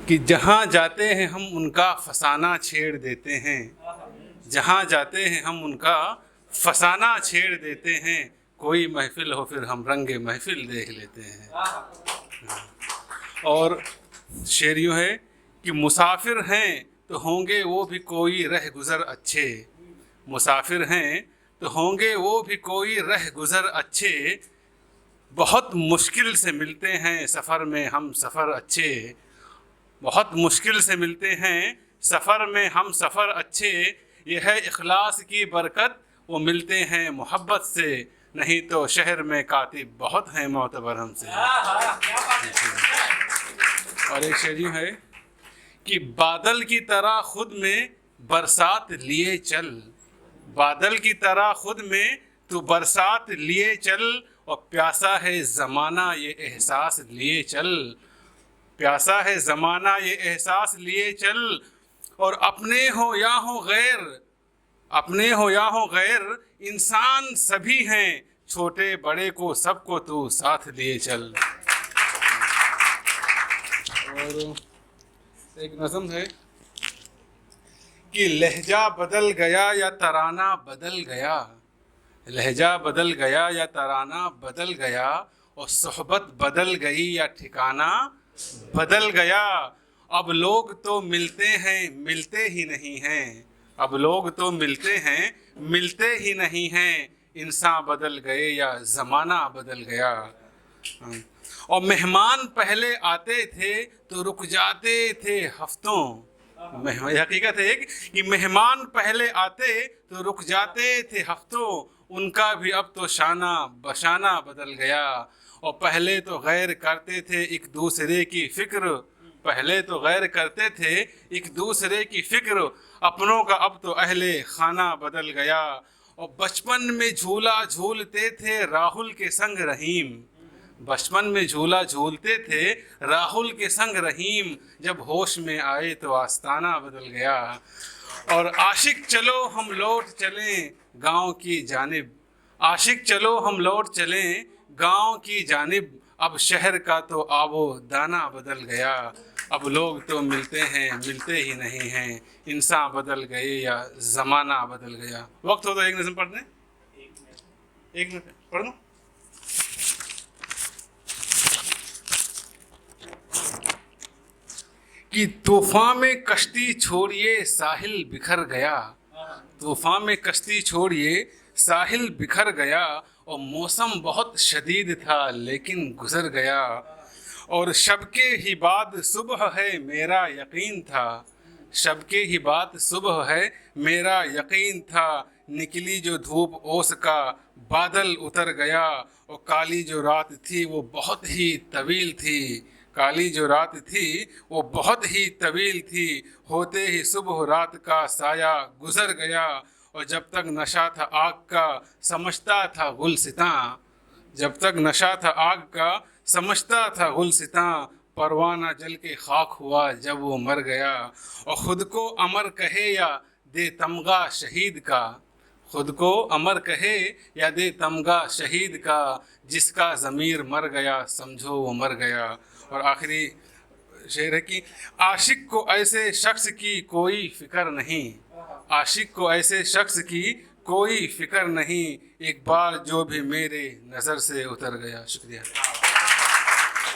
कि जहाँ जाते हैं हम उनका फसाना छेड़ देते हैं, जहाँ जाते हैं हम उनका फसाना छेड़ देते हैं, कोई महफिल हो फिर हम रंगे महफिल देख लेते हैं। और शेर यूँ है कि मुसाफिर हैं तो होंगे वो भी कोई रह गुज़र अच्छे, मुसाफिर हैं तो होंगे वो भी कोई रह गुज़र अच्छे, बहुत मुश्किल से मिलते हैं सफ़र में हम सफ़र अच्छे, बहुत मुश्किल से मिलते हैं सफ़र में हम सफ़र अच्छे, ये है इखलास की बरकत वो मिलते हैं मोहब्बत से, नहीं तो शहर में कातिब बहुत हैं मोतबर हमसे। और एक शेर यूँ है कि बादल की तरह खुद में बरसात लिए चल, बादल की तरह खुद में तू बरसात लिए चल, और प्यासा है ज़माना ये एहसास लिए चल, प्यासा है ज़माना ये एहसास लिए चल, और अपने हो या हो गैर, अपने हो या हो गैर, इंसान सभी हैं, छोटे बड़े को सबको तू साथ लिए चल। और एक नज़म है कि लहजा बदल गया या तराना बदल गया, लहजा बदल गया या तराना बदल गया, और सोहबत बदल गई या ठिकाना बदल गया, अब लोग तो मिलते हैं मिलते ही नहीं हैं, अब लोग तो मिलते हैं मिलते ही नहीं हैं, इंसान बदल गए या ज़माना बदल गया। और मेहमान पहले आते थे तो रुक जाते थे हफ्तों, हकीकत है कि मेहमान पहले आते तो रुक जाते थे हफ्तों, उनका भी अब तो शाना बशाना बदल गया, और पहले तो गैर करते थे एक दूसरे की फ़िक्र, पहले तो गैर करते थे एक दूसरे की फ़िक्र, अपनों का अब तो अहले खाना बदल गया, और बचपन में झूला झूलते थे राहुल के संग रहीम, बचपन में झूला झूलते थे राहुल के संग रहीम, जब होश में आए तो आस्ताना बदल गया, और आशिक चलो हम लौट चलें गांव की जानिब, आशिक चलो हम लौट चलें गांव की जानिब, अब शहर का तो आबो दाना बदल गया, अब लोग तो मिलते हैं मिलते ही नहीं हैं, इंसान बदल गए या ज़माना बदल गया। वक्त हो तो एक नज़म पढ़ दें, एक मिनट पढ़ दूँ। कि तूफान में कश्ती छोड़िए साहिल बिखर गया, तूफान में कश्ती छोड़िए साहिल बिखर गया, और मौसम बहुत शदीद था लेकिन गुजर गया, और शब के ही बाद सुबह है मेरा यकीन था, शब के ही बाद सुबह है मेरा यकीन था, निकली जो धूप ओस का बादल उतर गया, और काली जो रात थी वो बहुत ही तवील थी, काली जो रात थी वो बहुत ही तवील थी, होते ही सुबह रात का साया गुजर गया, और जब तक नशा था आग का समझता था गुलसितां, जब तक नशा था आग का समझता था गुलसितां, परवाना जल के खाक हुआ जब वो मर गया, और ख़ुद को अमर कहे या दे तमगा शहीद का, ख़ुद को अमर कहे या दे तमगा शहीद का, जिसका ज़मीर मर गया समझो वो मर गया। और आखिरी शेर है कि आशिक को ऐसे शख्स की कोई फ़िक्र नहीं, आशिक को ऐसे शख्स की कोई फ़िक्र नहीं, एक बार जो भी मेरे नज़र से उतर गया। शुक्रिया।